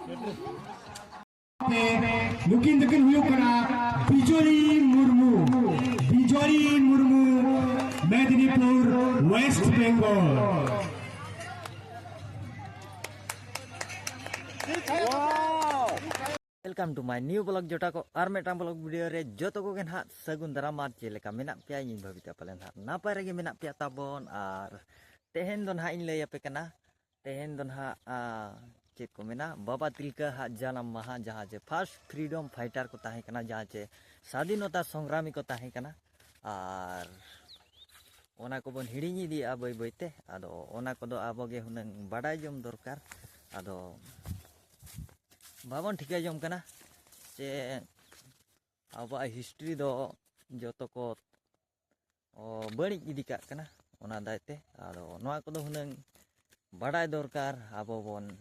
Nukin huyuk kana Bijoli Murmu Medinipur West Bengal. Welcome to my new vlog jota ko armetang vlog video re joto ko gen hat sagun daramar jeleka menak pia yin bhabita palen hat napa rege menak pia tabon ar tehen don ha in lay ape kana tehen don ha check को मेना बाबा तिलका हा जानम महा जहाँ जे first freedom fighter को ताहे कना जहाँ जे स्वाधीनता संग्रामी को ताहे कना और ओना को बन हिड़िनी दी आबई बइते आदो ओना को दो आबोगे हुनंग बाडाय जम दरकार आदो बाबन ठिका जम कना जे आबा हिस्ट्री दो जतो को बड़ी इदी का कना ओना दायते आदो नोआ को दो हुनंग बाडाय दरकार आबो बन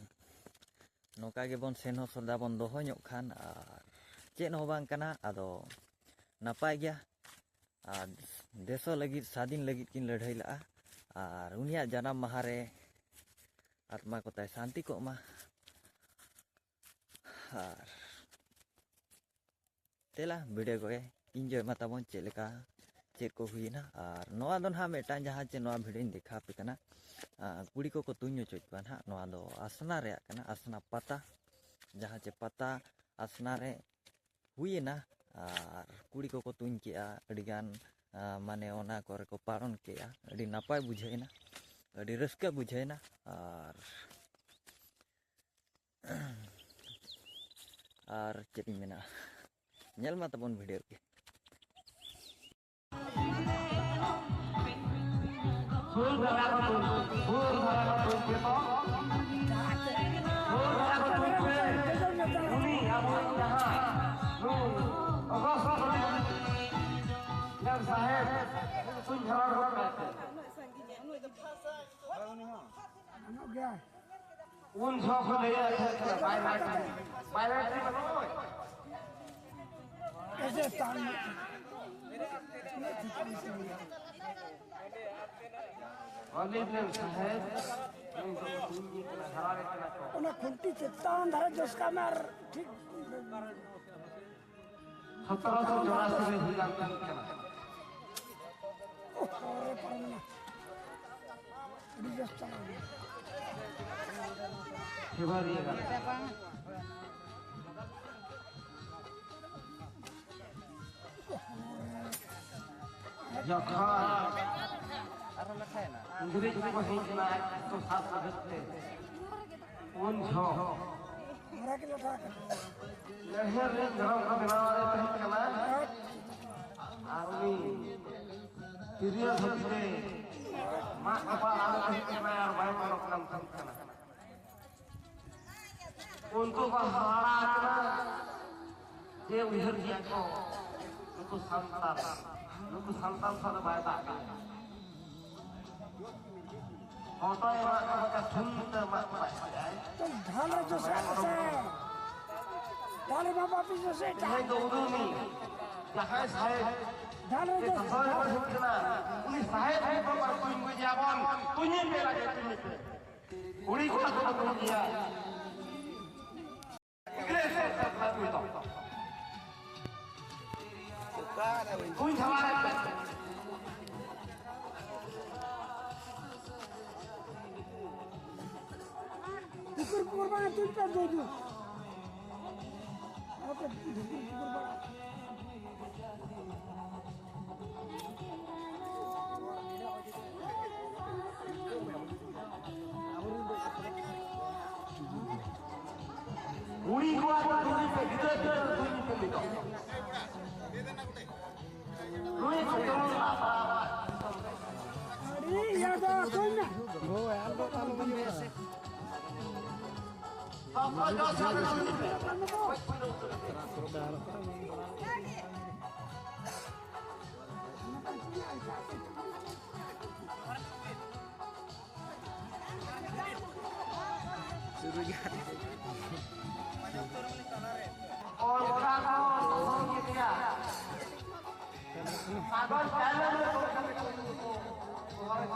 नौका के बन सेन सरदा बन दोहो ᱧᱚᱜ खान चेन हो बांग कना आदो नपाय गया देशो लगी स्वाधीन लगी किन लड़ाई ला और उनिया जन्म माह रे आत्मा को ताय शांति को मा और तेला वीडियो को एंजॉय मता बन चेलेका चेक को हुईना और नोआ दन हा मेटा जहां चे नोआ वीडियो देखा पे कना कुड़ी को तुño चोचपा ना नोआ दो आसना रे कना आसना पता जहां चे पता आसना रे हुईना और कुड़ी को तुñ के अडिगान माने ओना करे को पारण के अडी नापाय बुझाइना अडी रस्का बुझाइना और चेक मेना नेल मा तबन वीडियो के खुंटी चित्तान धरे जिसका मैं ठीक 1784 में हिला अंग्रेज को हिंसना तो साथ रखते उन छो मरा के लटा लहर रे धर्म का बनावे तही कला आर्मी सीरियस होते मां अपा आले तही कला और भाई को काम करना उनको का हारा करा जे उधर दिया को उनको संतान सारे बायदा होता है का सुंदर मत तो ढाले जो से ढाले बाबा पीछे से है तो उदमी जहां साहेब ढाले जो उनी साहेब है बाबा कोई मुझे जावन तुझे मेरा के उड़ी को तो दिया इंग्लिश से सब हुई तो कोई हमारा कुर्बान तुम पर दे दो ओके कुर्बान उड़ी को दूरी पे गिरे दूरी पे लिखो रुई को अरे यार तो कोई ना वो यार तो कालो बंदे और बड़ा को ये दिया सागर चैनल में तो हमारे को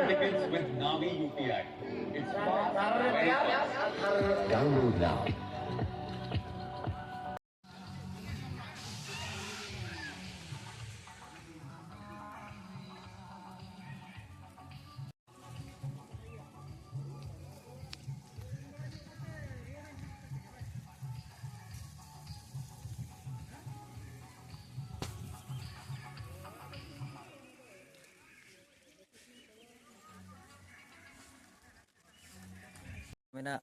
Begins with Navi UPI. It's download now. मेना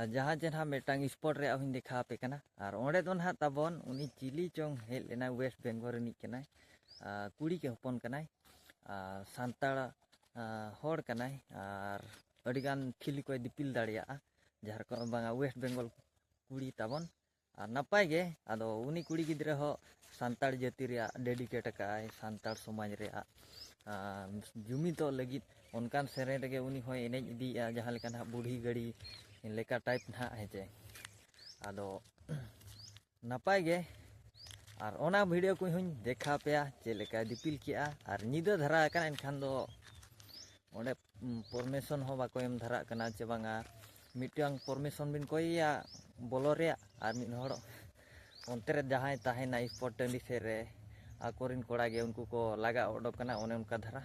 जहाँ जे ना मेटांग स्पॉट रे अहिन देखा पे कना और ओंडे दो ना ताबन उनी चिली चोंग हेल लेना वेस्ट बेंगल रिनी कनाय कुड़ी के हपन कनाय सांताड़ हड़ कनाय और अडिगान खिली को दिपिल दाड़िया जहाँ को बांगा वेस्ट बेंगल कुड़ी ताबन और नपाय गे आदो उनी कुड़ी गिद्रे हो सांताड़ जाति रे डेडिकेट काय सांताड़ समाज रे जुमी तो लगित उनकान सेरे रेगे उनी होय एनेज इदिया जहाँ लेका ना बूढ़ी गड़ी लेका टाइप ना हेचे आदो नपाय गे और ओना वीडियो को हुन देखा पेया चे लेका दिपिल किया और निदा धरा कना एनखान दो ओंडे परमिशन हो बाको एम धरा कना चे बांगा मिटांग परमिशन बिन कोइया बोलो रे और मिन हड़ ओनते रे जहां ताहेना स्पॉट टंडी सेरे आकोरिन कोड़ा गे उनको को लगा ओडो कना ओने उनका धरा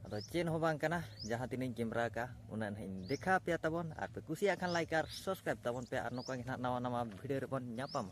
अदो चेन हो बांग कना जहां तिनी कैमरा का उना नहीं देखा पे तबन और पे कुसिया खान लाइक और सब्सक्राइब तबन पे और नोका गे नवा नवा वीडियो रे बन ᱧᱟᱯᱟᱢ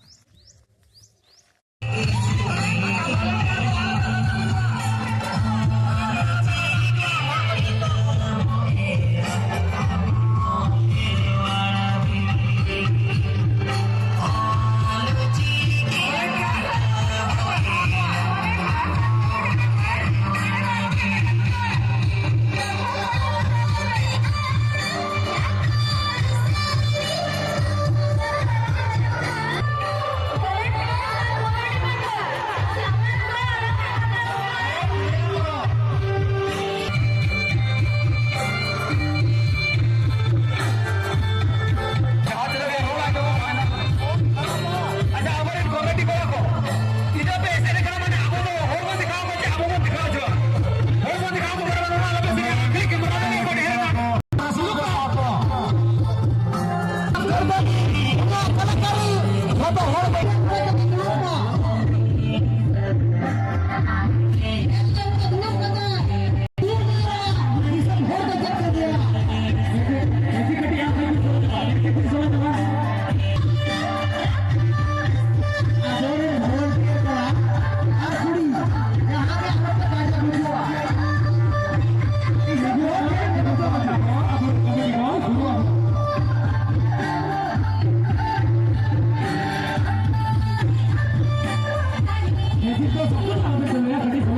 Jadi,